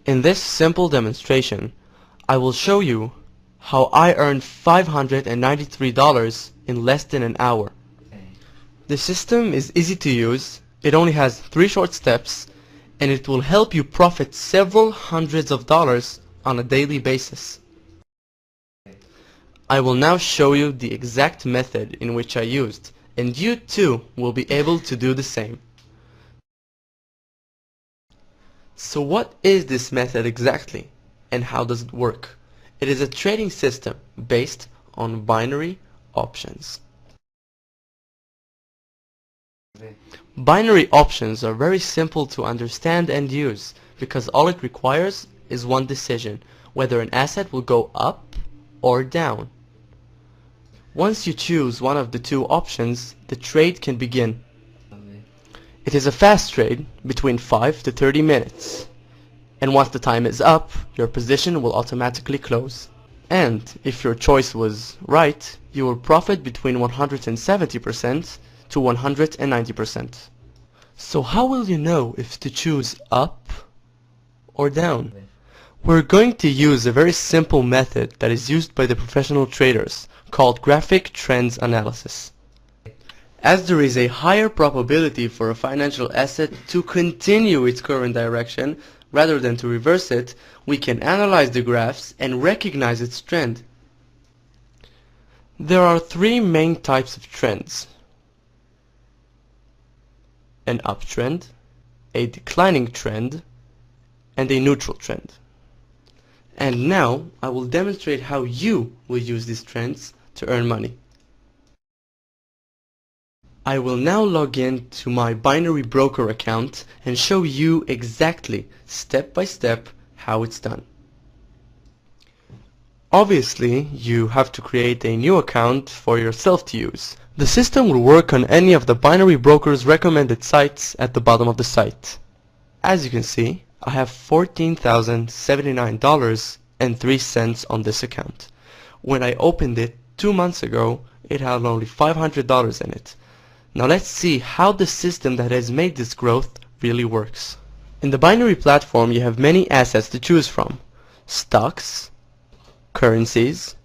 In this simple demonstration, I will show you how I earned $593 in less than an hour. The system is easy to use, it only has 3 short steps, and it will help you profit several hundreds of dollars on a daily basis. I will now show you the exact method in which I used, and you too will be able to do the same. So what is this method exactly, and how does it work? It is a trading system based on binary options. Binary options are very simple to understand and use because all it requires is one decision, whether an asset will go up or down. Once you choose one of the two options, the trade can begin. It is a fast trade between 5 to 30 minutes. And once the time is up, your position will automatically close. And if your choice was right, you will profit between 170% to 190%. So how will you know if to choose up or down? We're going to use a very simple method that is used by the professional traders called graphic trends analysis. As there is a higher probability for a financial asset to continue its current direction rather than to reverse it, we can analyze the graphs and recognize its trend. There are 3 main types of trends: an uptrend, a declining trend, and a neutral trend. And now I will demonstrate how you will use these trends to earn money. I will now log in to my binary broker account and show you exactly, step by step, how it's done. Obviously, you have to create a new account for yourself to use. The system will work on any of the binary broker's recommended sites at the bottom of the site. As you can see, I have $14,079.03 on this account. When I opened it 2 months ago, it had only $500 in it. Now let's see how the system that has made this growth really works. In the binary platform, you have many assets to choose from: stocks, currencies,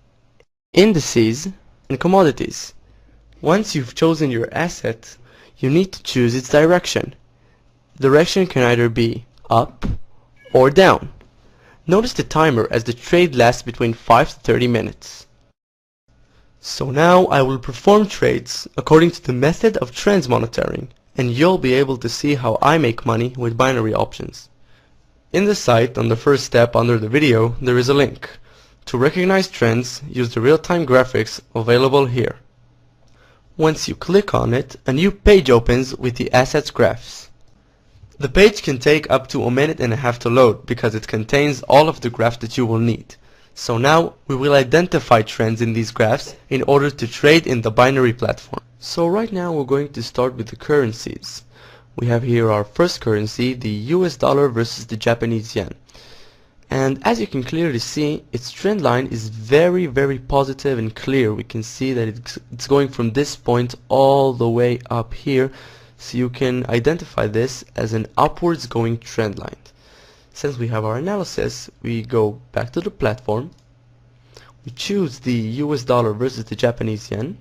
indices, and commodities. Once you've chosen your asset, you need to choose its direction. Direction can either be up or down. Notice the timer as the trade lasts between 5 to 30 minutes. So now I will perform trades according to the method of trends monitoring, and you'll be able to see how I make money with binary options. In the site, on the first step under the video, there is a link. To recognize trends, use the real-time graphics available here. Once you click on it, a new page opens with the assets graphs. The page can take up to 1.5 minutes to load because it contains all of the graphs that you will need. So now we will identify trends in these graphs in order to trade in the binary platform. So right now we're going to start with the currencies. We have here our first currency, the US dollar versus the Japanese yen. And as you can clearly see, its trend line is very positive and clear. We can see that it's going from this point all the way up here, so you can identify this as an upwards going trend line. Since we have our analysis, we go back to the platform, we choose the US dollar versus the Japanese yen,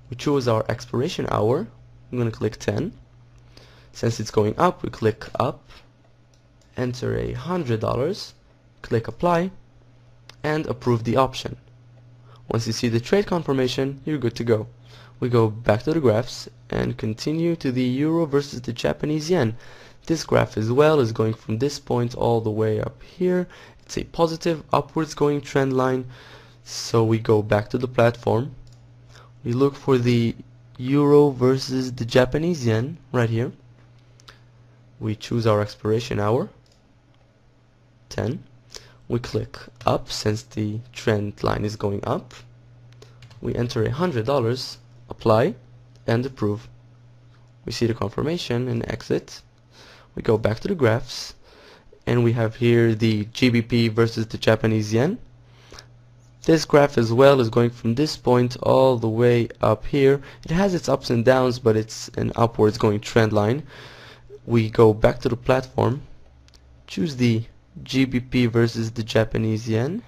we choose our expiration hour, I'm going to click 10. Since it's going up, we click up, enter $100, click apply, and approve the option. Once you see the trade confirmation, you're good to go. We go back to the graphs and continue to the euro versus the Japanese yen. This graph as well is going from this point all the way up here. It's a positive upwards going trend line. So we go back to the platform. We look for the euro versus the Japanese yen right here. We choose our expiration hour, 10. We click up since the trend line is going up. We enter $100, apply, and approve. We see the confirmation and exit. We go back to the graphs and we have here the GBP versus the Japanese yen. This graph as well is going from this point all the way up here. It has its ups and downs, but it's an upwards going trend line. We go back to the platform, choose the GBP versus the Japanese yen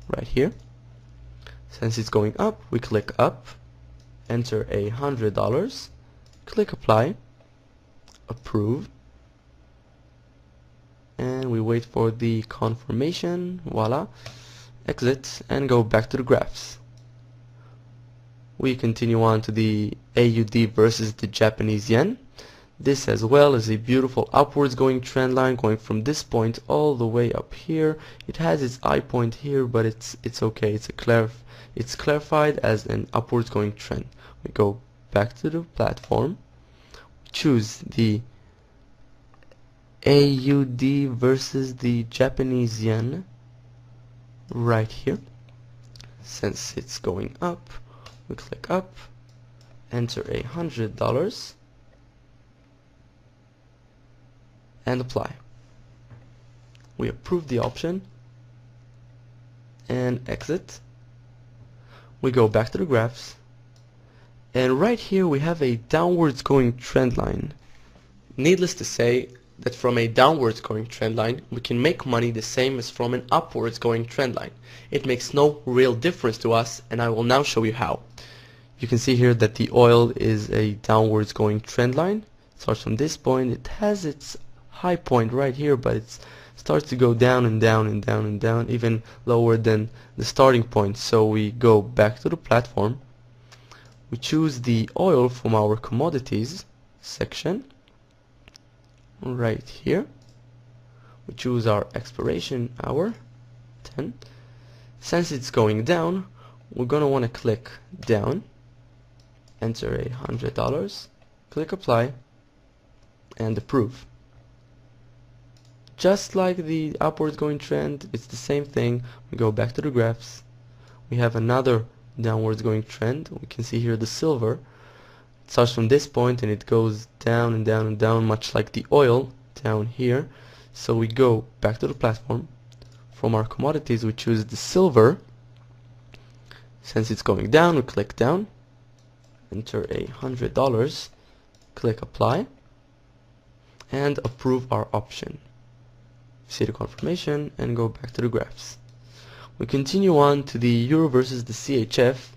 right here. Since it's going up, we click up, enter $100, click apply, approve, and we wait for the confirmation. Voila, exit and go back to the graphs. We continue on to the AUD versus the Japanese yen. This as well is a beautiful upwards going trend line going from this point all the way up here. It has its eye point here, but it's okay. It's clarified as an upwards going trend. We go back to the platform, choose the AUD versus the Japanese yen right here. Since it's going up, we click up, enter $100 and apply. We approve the option and exit. We go back to the graphs, and right here we have a downwards going trend line. Needless to say that from a downwards going trend line we can make money the same as from an upwards going trend line. It makes no real difference to us, and I will now show you how. You can see here that the oil is a downwards going trend line. It starts from this point. It has its high point right here, but it starts to go down and down and down and down, even lower than the starting point. So we go back to the platform, we choose the oil from our commodities section right here, we choose our expiration hour 10. Since it's going down, we're gonna want to click down, enter $100, click apply and approve. Just like the upwards going trend, it's the same thing. We go back to the graphs, we have another downwards going trend. We can see here the silver. It starts from this point and it goes down and down and down, much like the oil down here. So we go back to the platform. From our commodities we choose the silver. Since it's going down, we click down, enter $100, click apply and approve our option. See the confirmation and go back to the graphs. We continue on to the euro versus the CHF,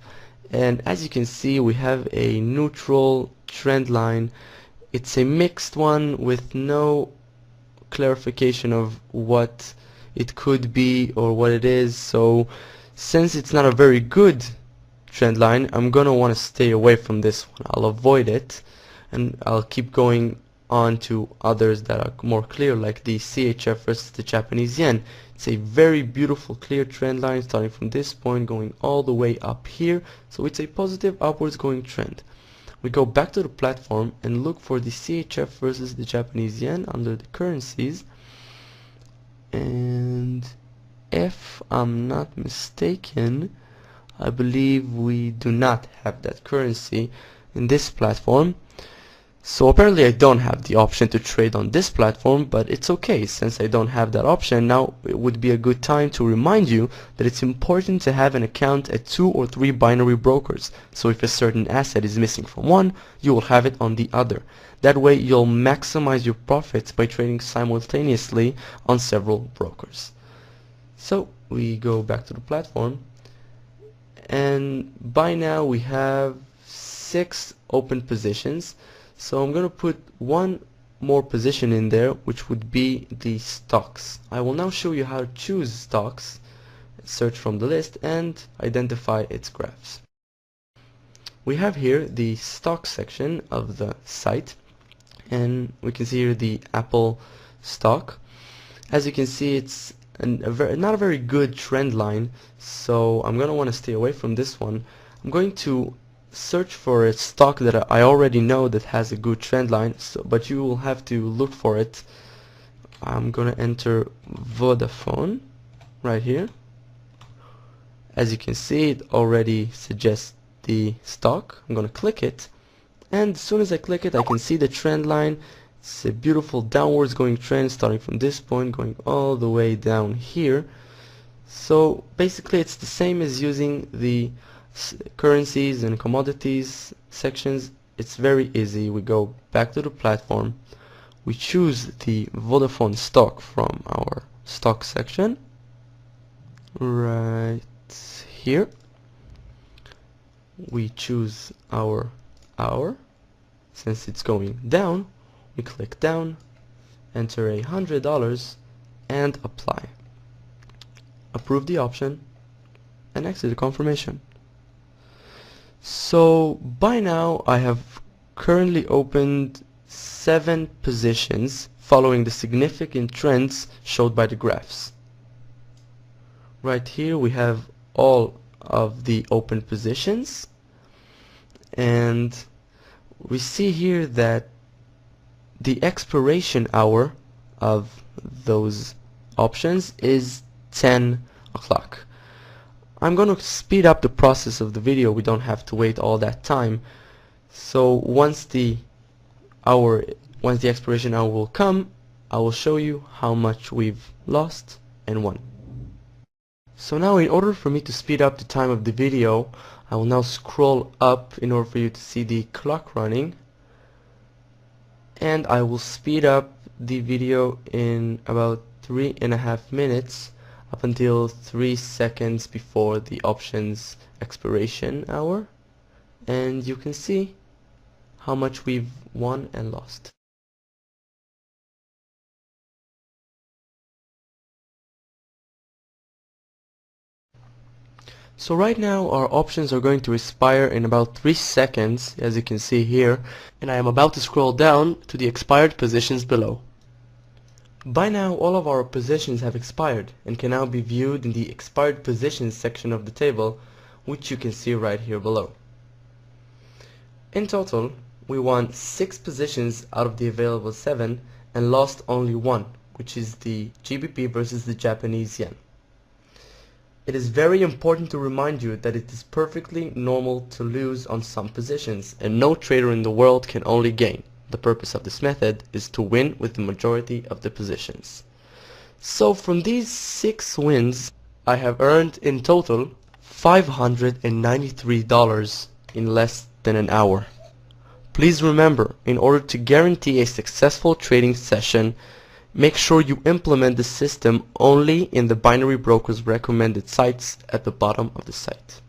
and as you can see we have a neutral trend line. It's a mixed one with no clarification of what it could be or what it is. So since it's not a very good trend line, I'm gonna want to stay away from this one. I'll avoid it and I'll keep going on to others that are more clear, like the CHF versus the Japanese yen. It's a very beautiful clear trend line starting from this point going all the way up here, so it's a positive upwards going trend. We go back to the platform and look for the CHF versus the Japanese yen under the currencies, and if I'm not mistaken, I believe we do not have that currency in this platform. So apparently I don't have the option to trade on this platform, but it's okay. Since I don't have that option, now it would be a good time to remind you that it's important to have an account at 2 or 3 binary brokers. So if a certain asset is missing from one, you will have it on the other. That way you'll maximize your profits by trading simultaneously on several brokers. So we go back to the platform, and by now we have 6 open positions. So I'm going to put one more position in there, which would be the stocks. I will now show you how to choose stocks, search from the list and identify its graphs. We have here the stock section of the site, and we can see here the Apple stock. As you can see, it's not a very good trend line, so I'm going to want to stay away from this one. I'm going to search for a stock that I already know that has a good trend line, but you will have to look for it. I'm gonna enter Vodafone right here. As you can see, it already suggests the stock. I'm gonna click it, and as soon as I click it, I can see the trend line. It's a beautiful downwards going trend starting from this point going all the way down here. So basically it's the same as using the currencies and commodities sections. It's very easy. We go back to the platform, we choose the Vodafone stock from our stock section right here. We choose our hour. Since it's going down, we click down, enter $100 and apply. Approve the option and exit the confirmation. So by now I have currently opened 7 positions following the significant trends showed by the graphs. Right here we have all of the open positions, and we see here that the expiration hour of those options is 10 o'clock. I'm going to speed up the process of the video. We don't have to wait all that time. So once the expiration hour will come, I will show you how much we've lost and won. So now, in order for me to speed up the time of the video, I will now scroll up in order for you to see the clock running, and I will speed up the video in about 3.5 minutes up until 3 seconds before the options expiration hour, and you can see how much we've won and lost. So right now our options are going to expire in about 3 seconds, as you can see here, and I am about to scroll down to the expired positions below. By now all of our positions have expired and can now be viewed in the expired positions section of the table, which you can see right here below. In total, we won 6 positions out of the available 7 and lost only 1, which is the GBP versus the Japanese yen. It is very important to remind you that it is perfectly normal to lose on some positions, and no trader in the world can only gain. The purpose of this method is to win with the majority of the positions. So from these 6 wins, I have earned in total $593 in less than an hour. Please remember, in order to guarantee a successful trading session, make sure you implement the system only in the binary broker's recommended sites at the bottom of the site.